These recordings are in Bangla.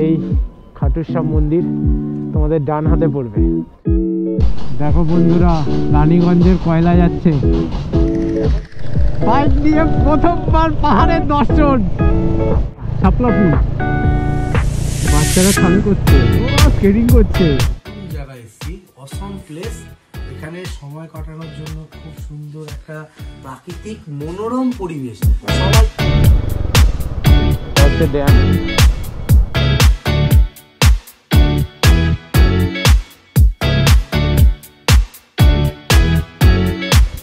এই খাটুশ্যাম মন্দির তোমাদের ডান হাতে পড়বে। দেখো বন্ধুরা, রানীগঞ্জের কয়লা যাচ্ছে, বাইক নিয়ে প্রথমবার পাহাড়ের দর্শন। শাপলা ফুল, বাচ্চারা স্নান করছে, স্কেটিং করছে। জায়গায় এসেছি, অসম প্লেস। এখানে সময় কাটানোর জন্য খুব সুন্দর একটা প্রাকৃতিক মনোরম পরিবেশ। সবাই ড্যাম,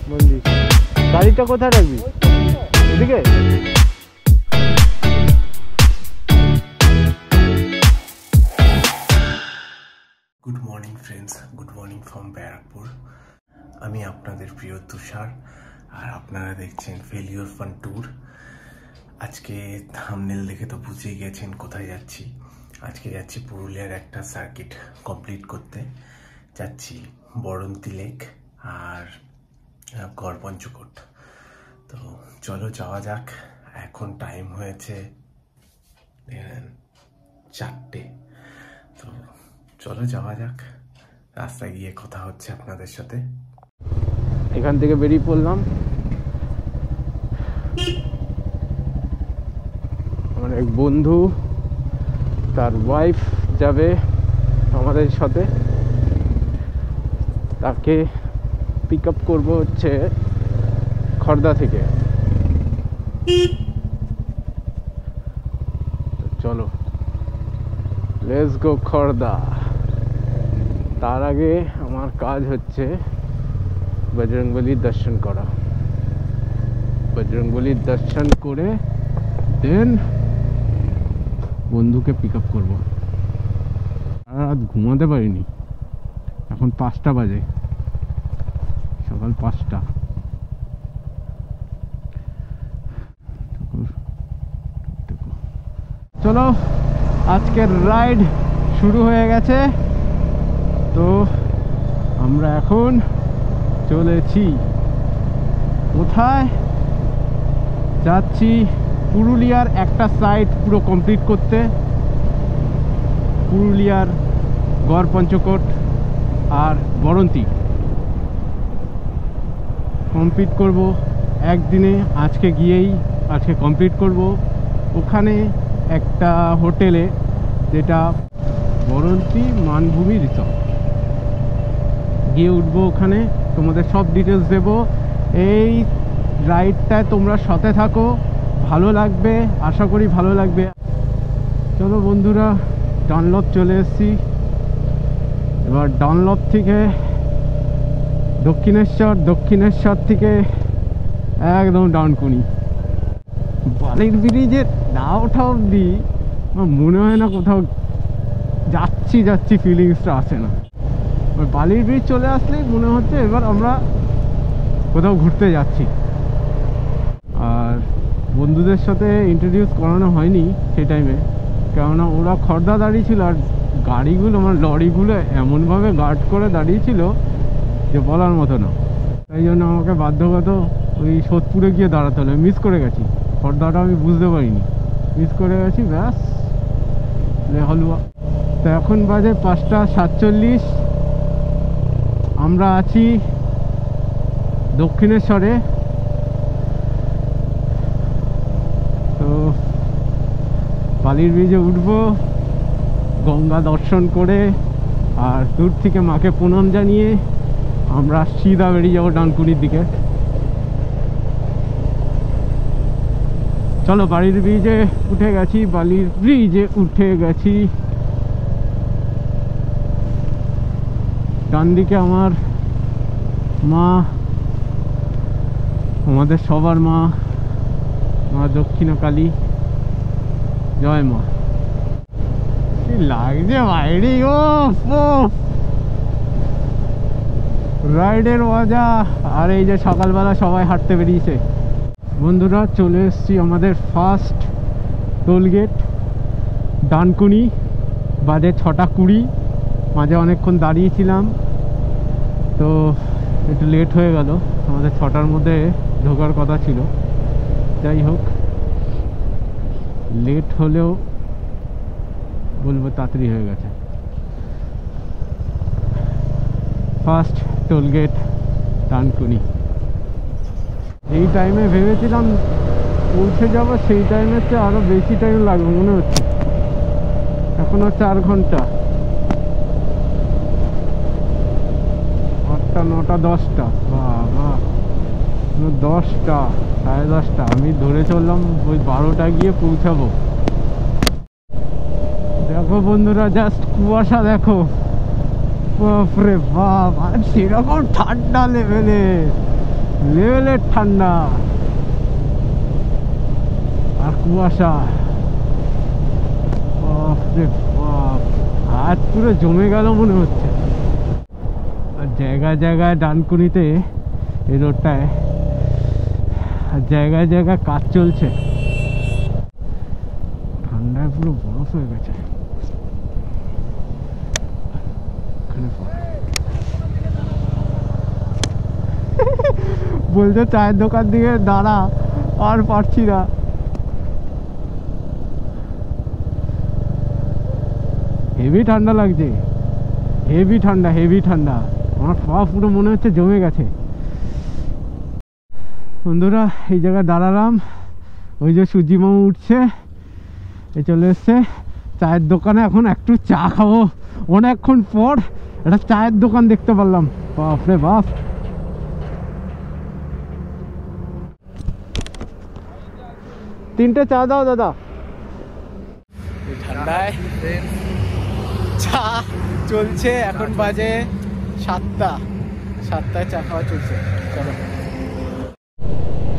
মন্দির। গাড়িটা কোথায় রাখবি? এদিকে। Good morning friends, good morning from Barrackpore. আমি আপনাদের প্রিয় তুষার, আর আপনারা দেখছেন ফেলিওর ফান ট্যুর। আজকে থাম্বনেল দেখে তো বুঝেই গেছেন কোথায় যাচ্ছি। আজকে যাচ্ছি পুরুলিয়ার একটা সার্কিট কমপ্লিট করতে। যাচ্ছি বরন্তি লেক আর গড়পঞ্চকোট। তো চলো যাওয়া যাক। এখন টাইম হয়েছে 4টে। তো চলো যাওয়া যাক, রাস্তায় গিয়ে কথা হচ্ছে আপনাদের সাথে। এখান থেকে বেরিয়ে পড়লাম। আমার এক বন্ধু, তার ওয়াইফ যাবে আমাদের সাথে। তাকে পিক আপ করবো হচ্ছে খড়দা থেকে। চলো লেটস গো খড়দা। তার আগে আমার কাজ হচ্ছে বজরংবলীর দর্শন করা। বজরংবলীর দর্শন করে দেন বন্ধুকে পিক আপ করবো। রাত ঘুমাতে পারিনি, এখন 5টা বাজে, সকাল 5টা। চলো আজকের রাইড শুরু হয়ে গেছে। তো আমরা এখন চলেছি কোথায় যাচ্ছি? পুরুলিয়ার একটা সাইড পুরো কমপ্লিট করতে। পুরুলিয়ার গড়পঞ্চকোট আর বরন্তি কমপ্লিট করব একদিনে। আজকে গিয়েই আজকে কমপ্লিট করব। ওখানে একটা হোটেলে, যেটা বরন্তি মানভূমি রিসর্ট, গিয়ে উঠবো। ওখানে তোমাদের সব ডিটেলস দেবো। এই রাইডটায় তোমরা সাথে থাকো, ভালো লাগবে, আশা করি ভালো লাগবে। চলো বন্ধুরা, ডানলপ চলে এসেছি। এবার ডানলপ থেকে দক্ষিণেশ্বর, দক্ষিণেশ্বর থেকে একদম ডানকুনি। বালির ব্রিজের না ওঠা অবধি মনে হয় না কোথাও যাচ্ছি ফিলিংসটা আসে না। ওই বালির ব্রিজ চলে আসলেই মনে হচ্ছে এবার আমরা কোথাও ঘুরতে যাচ্ছি। আর বন্ধুদের সাথে ইন্ট্রোডিউস করানো হয়নি সেই টাইমে, কেননা ওরা খড়দা দাঁড়িয়ে ছিল। আর গাড়িগুলো, আমার লরিগুলো এমনভাবে গার্ড করে দাঁড়িয়েছিল যে বলার মতো না। তাই জন্য আমাকে বাধ্যগত ওই সোদপুরে গিয়ে দাঁড়াতে হলো। মিস করে গেছি, খড়দাটা আমি বুঝতে পারিনি, মিস করে গেছি। ব্যাস হলুয়া। তো এখন বাজে 5টা 47। আমরা আছি দক্ষিণেশ্বরে। তো বালির ব্রিজে উঠবো, গঙ্গা দর্শন করে, আর দূর থেকে মাকে প্রণাম জানিয়ে আমরা সিধা বেরিয়ে যাবো ডানকুনির দিকে। চলো বালির ব্রিজে উঠে গেছি, বালির ব্রিজে উঠে গেছি। ডান দিকে আমার মা, আমাদের সবার মা, মা দক্ষিণকালী। জয় মা। কি লাগছে বাইরে, ও রাইডের মজা। আর এই যে সকালবেলা সবাই হাঁটতে বেরিয়েছে। বন্ধুরা চলে এসেছি আমাদের ফার্স্ট টোলগেট ডানকুনি। বাজে 6টা 20। মাঝে অনেকক্ষণ দাঁড়িয়েছিলাম, তো একটু লেট হয়ে গেল। আমাদের 6টার মধ্যে ঢোকার কথা ছিল। যাই হোক, লেট হলেও বলবো তাড়াতাড়ি হয়ে গেছে। First toll gate Dankuni. এই টাইমে ভেবেছিলাম পৌঁছে যাব, সেই টাইমের চেয়ে আরো বেশি টাইম লাগবে মনে হচ্ছে। এখনো 4 ঘন্টা, 8টা 9টা 10টা, বাবা 10টা 10:30। আমি ধরে চললাম ওই 12টা গিয়ে পৌঁছাবো। দেখো বন্ধুরা, জাস্ট কুয়াশা দেখো, বাপরে বাপ। আর সেরকম ঠান্ডা লেভেলের ঠান্ডা আর কুয়াশা, বাপরে বাপ। হাত পুরো জমে গেল মনে হচ্ছে। আর জায়গায় জায়গায় ডানকুনিতে এই রোডটায় আর জায়গায় জায়গায় কাজ চলছে। ঠান্ডায় পুরো বরফ হয়ে গেছে। বলছে চায়ের দোকান দিকে দাঁড়া, আর পারছি না। হেভি ঠান্ডা লাগছে, হেভি ঠান্ডা। আমার পা পুরো মনে হচ্ছে জমে গেছে। বন্ধুরা, এই জায়গায় দাঁড়ালাম, ওই যে সুজি মামু উঠছে, চলে এসছে চায়ের দোকানে। এখন একটু চা খাবো, অনেকক্ষণ পর একটা চায়ের দোকান দেখতে পারলাম। বাপরে বাপ। তিনটে চা দাও দাদা। ঠান্ডায় চা চলছে, এখন বাজে 7টায় চা খাওয়া চলছে।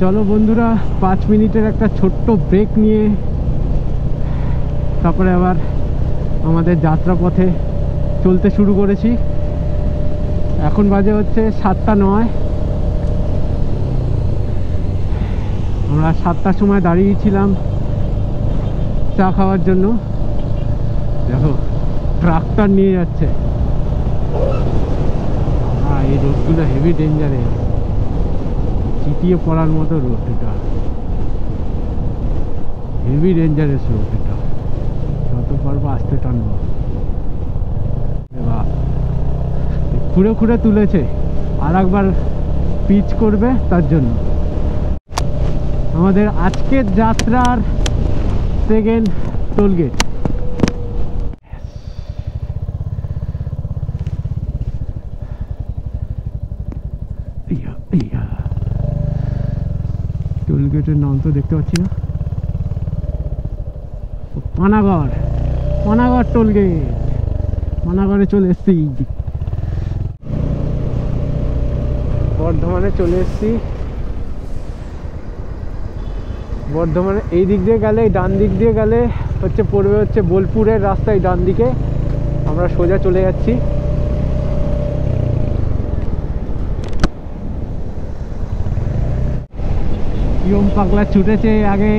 চলো বন্ধুরা, 5 মিনিটের একটা ছোট্ট ব্রেক নিয়ে তারপরে আবার আমাদের যাত্রাপথে চলতে শুরু করেছি। এখন বাজে হচ্ছে 7:09। আমরা 7টার সময় দাঁড়িয়েছিলাম চা খাওয়ার জন্য। দেখো ট্রাক্টর নিয়ে যাচ্ছে। এই রোডগুলো হেভি ডেঞ্জারেস, চিটিয়ে পড়ার মতো রোড। এটা হেভি ডেঞ্জারেস রোড। এটা যত পারবো আস্তে টানবো। খুঁড়ে খুঁড়ে তুলেছে, আর একবার পিচ করবে তার জন্য। আমাদের আজকের যাত্রার সেকেন্ড টোলগেট। টোলগেটের নাম তো দেখতে পাচ্ছি না। পানাগড় টোলগেট। পানাগড়ে চলে এসছি, বর্ধমানে চলে এসছি। বর্ধমানে এই দিক দিয়ে গেলে, ডান দিক দিয়ে গেলে পড়বে হচ্ছে বোলপুরের রাস্তায় ডান দিকে। আমরা সোজা চলে যাচ্ছি। ইয়ম পাগলা ছুটেছে আগে।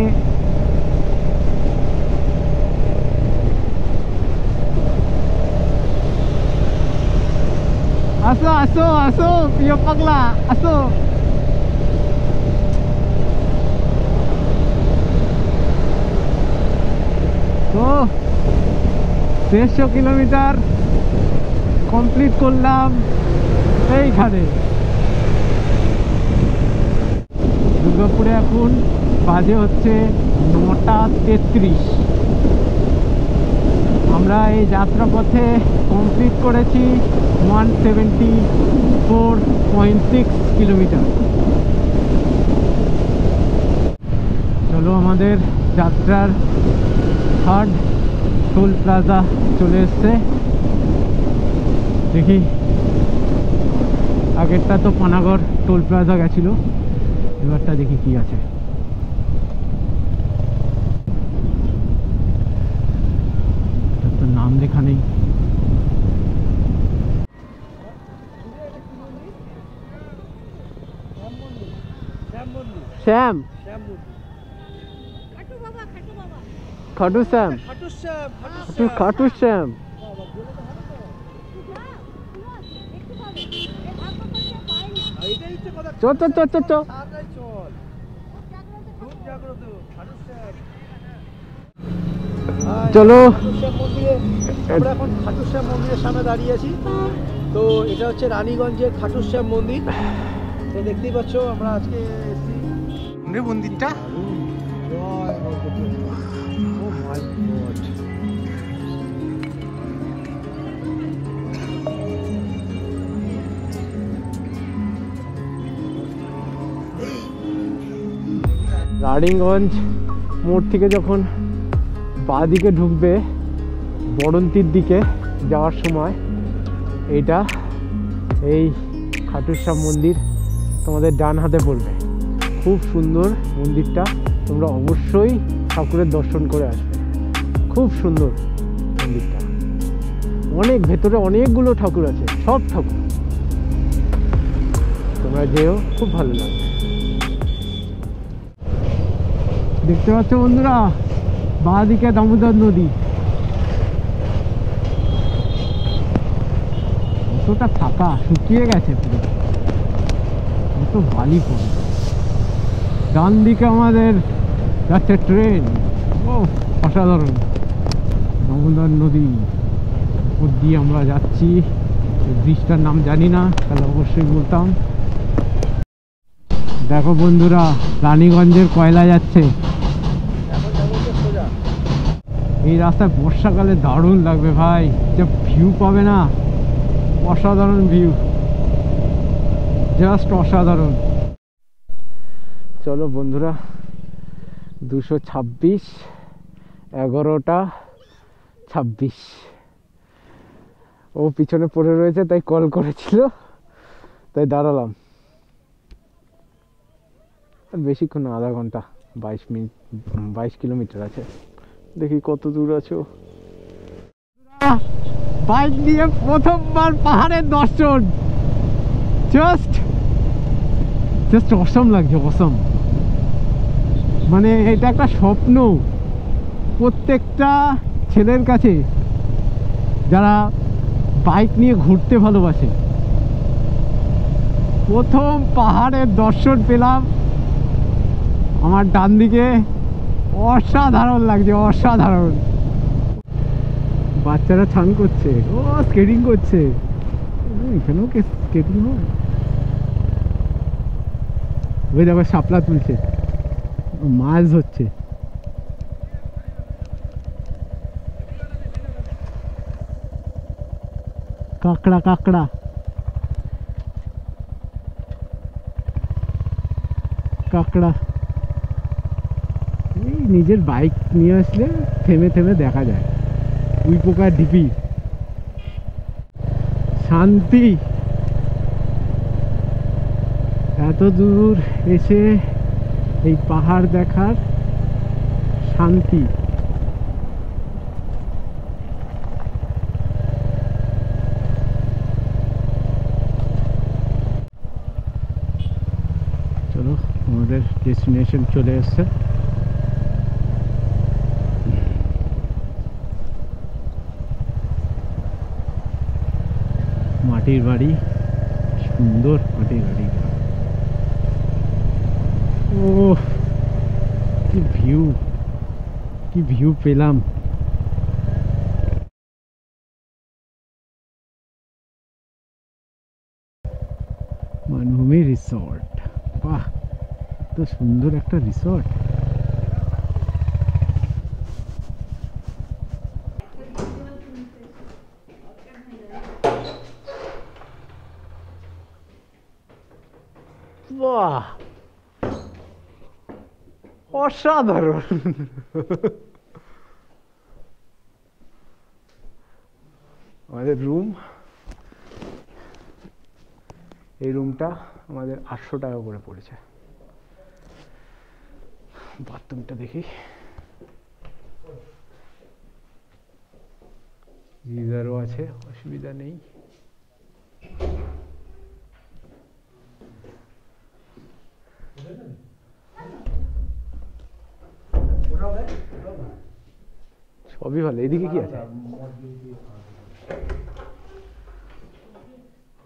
আসো আসো আসো প্রিয় পাগলা, আসো। তো 150 কিলোমিটার কমপ্লিট করলাম এইখানে দুর্গাপুরে। এখন বাজে হচ্ছে 9:33। আমরা এই যাত্রাপথে কমপ্লিট করেছি 174.6 কিলোমিটার। চলো, আমাদের যাত্রার থার্ড টোল প্লাজা চলে এসছে। দেখি, আগেরটা তো পানাগড় টোল প্লাজা গেছিল, এবারটা দেখি কি আছে। এটার তো নাম লেখা নেই। শ্যাম, খাটু শ্যাম, খাটু শ্যাম। চল চল চল চল চল। চলো। আমরা এখন খাটুশ্যাম মন্দিরের সামনে দাঁড়িয়ে আছি। তো এটা হচ্ছে রানীগঞ্জের খাটুশ্যাম মন্দির। তো দেখতেই পাচ্ছ আমরা আজকে মন্দিরটা রানীগঞ্জ মোড় থেকে যখন বাঁ দিকে ঢুকবে বড়ন্তির দিকে যাওয়ার সময় এইটা এই খাটুশ্যাম মন্দির তোমাদের ডান হাতে পড়বে। খুব সুন্দর মন্দিরটা, তোমরা অবশ্যই ঠাকুরের দর্শন করে আসবে। খুব সুন্দর মন্দিরটা, অনেক ভেতরে অনেকগুলো ঠাকুর আছে, সব ঠাকুর। তোমরা যেও, খুব ভালো লাগবে। দেখতে পাচ্ছ বন্ধুরা, বাঁ দিকে দামোদর নদী। কতটা ফাঁকা, শুকিয়ে গেছে পুরো, কত বালি পড়ে। ডান দিকে আমাদের যাচ্ছে ট্রেন। ও অসাধারণ, দামোদর নদী উপর দিয়ে আমরা যাচ্ছি। ব্রিজটার নাম জানি না, তাহলে অবশ্যই বলতাম। দেখো বন্ধুরা, রানীগঞ্জের কয়লা যাচ্ছে। এই রাস্তায় বর্ষাকালে দারুণ লাগবে ভাই, যা ভিউ পাবে না, অসাধারণ ভিউ, জাস্ট অসাধারণ। চলো বন্ধুরা, 226 11টা 26। ও পিছনে পড়ে রয়েছে, তাই কল করেছিল, তাই দাঁড়ালাম। বেশিক্ষণ না, আধা ঘন্টা, 22 মিনিট, 22 কিলোমিটার আছে। দেখি কত দূর আছো। বাইক দিয়ে প্রথমবার পাহাড়ের দর্শন, জাস্ট অসম লাগছে, অসম। মানে এটা একটা স্বপ্ন প্রত্যেকটা ছেলের কাছে, যারা বাইক নিয়ে ঘুরতে ভালোবাসে। প্রথম পাহাড়ের দর্শন পেলাম আমার ডান দিকে, অসাধারণ লাগছে, অসাধারণ। বাচ্চারা ছান করছে, ও স্কেটিং করছে, এখানেও স্কেটিং হয়। ওই দেখো শাপলা তুলছে, মাছ হচ্ছে। কাঁকড়া কাঁকড়া কাঁকড়া। এই নিজের বাইক নিয়ে আসলে থেমে থেমে দেখা যায় উই পোকার ঢিপি। শান্তি, এত দূর এসে এই পাহাড় দেখার শান্তি। চলো, আমাদের ডেস্টিনেশন চলে এসছে। মাটির বাড়ি, সুন্দর মাটির বাড়ি। ও কি ভিউ, কি ভিউ পেলাম। মানভূমি রিসর্ট, বাহ, এত সুন্দর একটা রিসর্ট। বাহ, অসাধারণ। আমাদের রুম, এই রুমটা আমাদের 800 টাকা করে পড়েছে। বাথরুমটা দেখি, গিজারও আছে, অসুবিধা নেই। সবই ভালো। এদিকে কি আছে?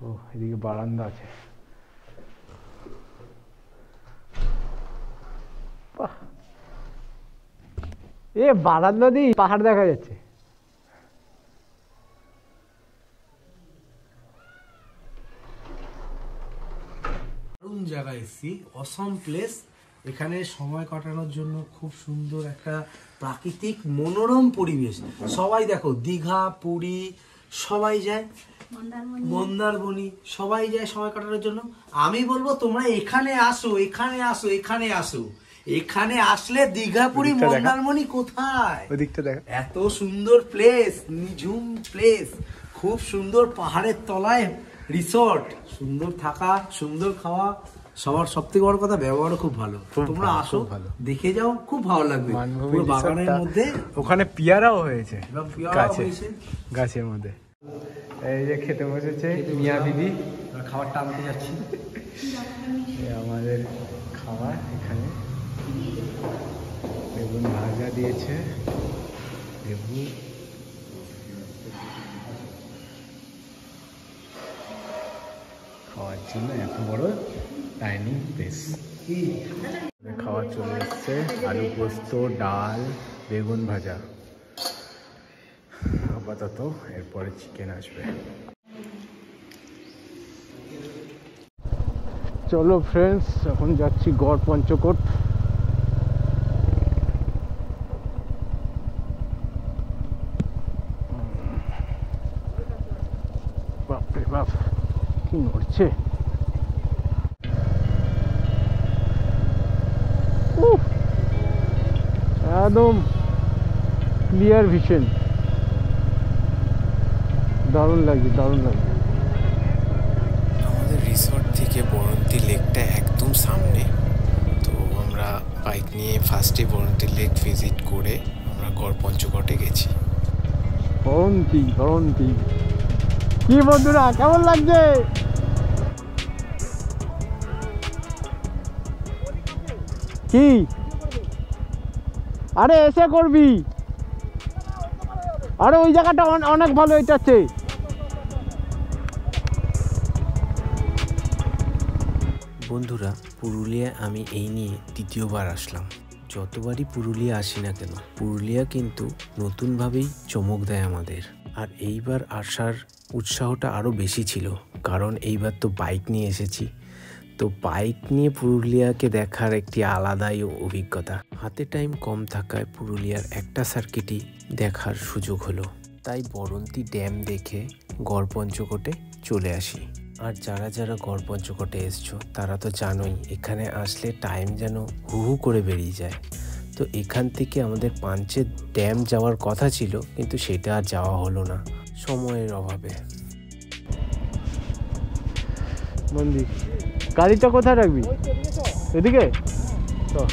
ও, এদিকে বারান্দা আছে। বাহ, এ বারাত নদী, পাহাড় দেখা যাচ্ছে। দারুণ জায়গায় এসেছি, অসম প্লেস। এখানে সময় কাটানোর জন্য খুব সুন্দর একটা প্রাকৃতিক মনোরম পরিবেশ। সবাই দেখো, দীঘা, পুরী সবাই যায়, মন্দারমণি সবাই যায় সময় কাটানোর জন্য। আমি বলবো তোমরা এখানে আসো, এখানে আসো, এখানে আসো। এখানে আসলে দীঘা, পুরী, মন্দারমণি কোথায়? ওদিকটা দেখা। এত সুন্দর প্লেস, নিঝুম প্লেস, খুব সুন্দর পাহাড়ের তলায় রিসর্ট, সুন্দর থাকা, সুন্দর খাওয়া, সবার সবথেকে বড় কথা ব্যবহারও খুব ভালো। তোমরা আসো, দেখে যাও, খুব ভালো লাগবে। পুরো বাগানের মধ্যে ওখানে পিয়ারাও হয়েছে গাছে, গাছের মধ্যে। এই যে খেতে বসেছে মিয়া বিবি, খাবারটা আনতে যাচ্ছি। আমাদের খাবার এখানে বেগুন ভাজা দিয়েছে, লেবু, খাওয়ার জন্য এত বড় ডাইনিং প্লেস। খাবার চলে এসছে, আলু পোস্ত, ডাল, বেগুন ভাজা। আপাতত এরপরে চিকেন আসবে। চলো ফ্রেন্ডস, এখন যাচ্ছি গড় পঞ্চকোট। বাপরে বাপ, কি নড়ছে! একদম ক্লিয়ার ভিশন, দারুণ লাগছে, দারুণ লাগছে। আমাদের রিসর্ট থেকে বরন্তী লেকটা একদম সামনে, তো আমরা বাইক নিয়ে ফার্স্টে বরন্তী লেক ভিজিট করে আমরা গড় পঞ্চকোটে গেছি। বরন্তী, বরন্তী কি বন্ধুরা, কেমন লাগছে? কি আরে এসে করবি, আরে ওই জায়গাটা অনেক ভালো, এটা আছে। বন্ধুরা, পুরুলিয়া আমি এই নিয়ে দ্বিতীয়বার আসলাম। যতবারই পুরুলিয়া আসি না কেন, পুরুলিয়া কিন্তু নতুনভাবেই চমক দেয় আমাদের। আর এইবার আসার উৎসাহটা আরও বেশি ছিল, কারণ এইবার তো বাইক নিয়ে এসেছি। তো বাইক নিয়ে পুরুলিয়াকে দেখার একটি আলাদাই অভিজ্ঞতা। হাতে টাইম কম থাকায় পুরুলিয়ার একটা সার্কিটই দেখার সুযোগ হলো, তাই বরন্তী ড্যাম দেখে গড় পঞ্চকোটে চলে আসি। আর যারা যারা গড় পঞ্চকোটে এসছো তারা তো জানোই, এখানে আসলে টাইম যেন হু হু করে বেরিয়ে যায়। তো এখান থেকে আমাদের পাঞ্চেত ড্যাম যাওয়ার কথা ছিল, কিন্তু সেটা আর যাওয়া হলো না সময়ের অভাবে। মন্দির, গাড়িটা কোথায় রাখবি? এদিকে তো।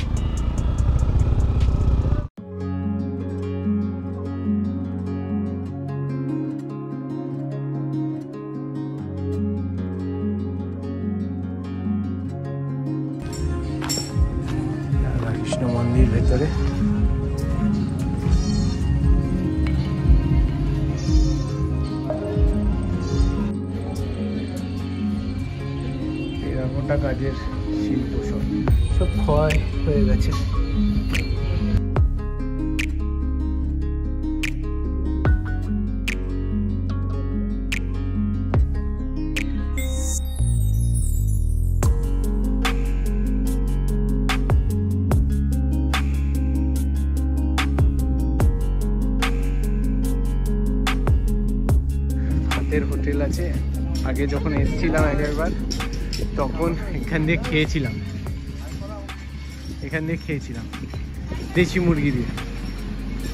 কৃষ্ণ মন্দির ভেতরে এরকমটা কাজের শিল্প সব ক্ষয় হয়ে গেছে। হোটেল আছে, আগে যখন এসেছিলাম একবার তখন এখান দিয়ে খেয়েছিলাম, দেশি মুরগি দিয়ে,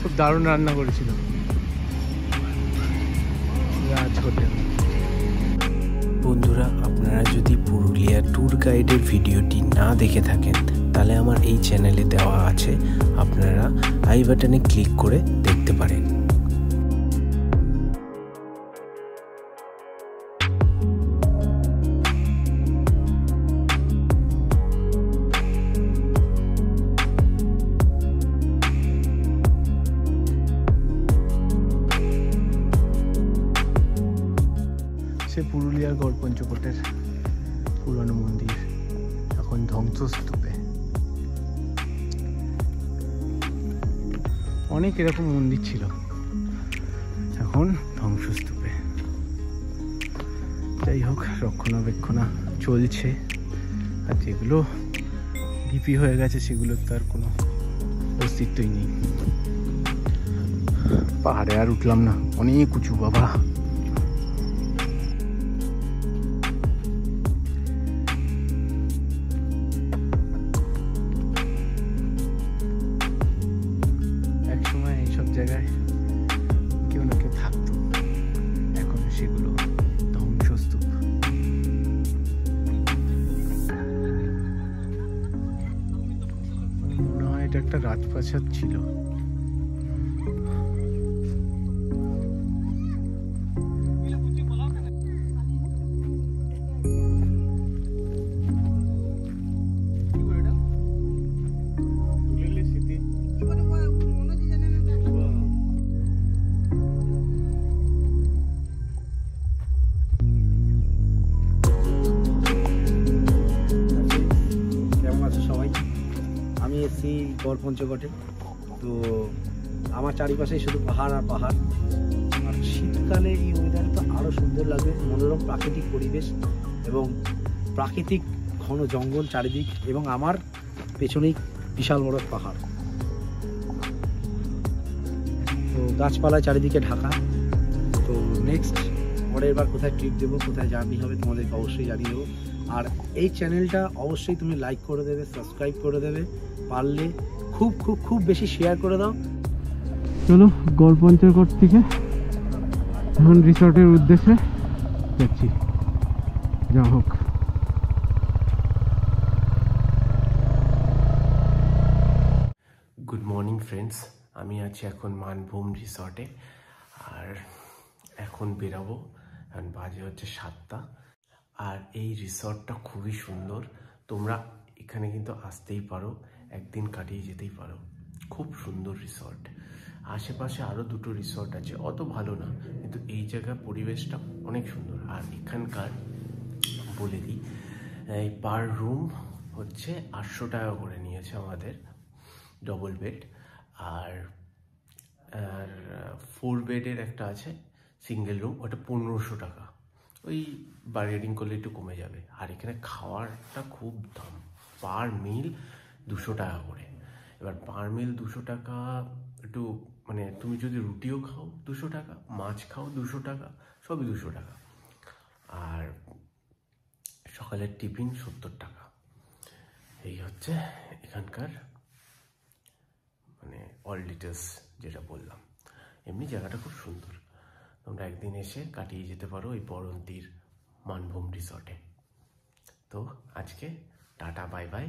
খুব দারুণ রান্না করেছিল রাজ হোটেল। বন্ধুরা, আপনারা যদি পুরুলিয়া ট্যুর গাইডের ভিডিওটি না দেখে থাকেন, তাহলে আমার এই চ্যানেলে দেওয়া আছে, আপনারা আই বাটনে ক্লিক করে দেখতে পারেন। সে পুরুলিয়ার গড় পঞ্চকোটের পুরনো মন্দির, এখন ধ্বংসস্তূপে। অনেক এরকম মন্দির ছিল, এখন ধ্বংসস্তূপে। যাই হোক, রক্ষণাবেক্ষণা চলছে, আর যেগুলো ঢিপি হয়ে গেছে সেগুলোর তো আর কোনো অস্তিত্বই নেই। পাহাড়ে আর উঠলাম না, অনেক উঁচু বাবা। একসময় এইসব জায়গায় কেউ না কেউ থাকতো, এখন সেগুলো ধ্বংসস্তূপ। মনে হয় এটা একটা রাজপ্রাসাদ ছিল। আমি এসেছি গড় পঞ্চকোটে। তো আমার চারিপাশে শুধু পাহাড় আর পাহাড়, আর শীতকালে এই ওয়েদারে তো আরও সুন্দর লাগবে। মনোরম প্রাকৃতিক পরিবেশ এবং প্রাকৃতিক ঘন জঙ্গল চারিদিক, এবং আমার পেছনেই বিশাল বড় পাহাড়। তো গাছপালায় চারিদিকে ঢাকা। তো নেক্সট পরের বার কোথায় ট্রিপ দেবো, কোথায় জার্নি হবে, তোমাদেরকে অবশ্যই জানিয়ে দেবো। আর এই চ্যানেলটা অবশ্যই তুমি লাইক করে দেবে, সাবস্ক্রাইব করে দেবে, পারলে খুব খুব খুব বেশি শেয়ার করে দাও। চলো, গড় পঞ্চকোট থেকে এখন রিসর্টের উদ্দেশ্যে যাচ্ছি। যা হোক, গুড মর্নিং ফ্রেন্ডস, আমি আছি এখন মানভূম রিসর্টে, আর এখন বেরাবো। এখন বাজে হচ্ছে 7টা। আর এই রিসর্টটা খুবই সুন্দর, তোমরা এখানে কিন্তু আসতেই পারো, একদিন কাটিয়ে যেতেই পারো। খুব সুন্দর রিসর্ট। আশেপাশে আরও 2টো রিসর্ট আছে, অত ভালো না, কিন্তু এই জায়গার পরিবেশটা অনেক সুন্দর। আর এখানকার বলে দিই, এই পার রুম হচ্ছে 800 টাকা করে নিয়েছে আমাদের, ডবল বেড। আর 4 বেডের একটা আছে সিঙ্গেল রুম, ওটা 1500 টাকা। ওই বার্গেনিং করলে একটু কমে যাবে। আর এখানে খাওয়ারটা খুব দাম, পার মিল 200 টাকা করে। এবার পার মিল 200 টাকা, একটু মানে তুমি যদি রুটিও খাও 200 টাকা, মাছ খাও 200 টাকা, সবই 200 টাকা। আর সকালের টিফিন 70 টাকা। এই হচ্ছে এখানকার মানে অল ডিটেলস যেটা বললাম। এমনি জায়গাটা খুব সুন্দর, তোমরা একদিন এসে কাটিয়ে যেতে পারো এই বরন্তির মানভূম রিসর্টে। তো আজকে টাটা, বাই বাই।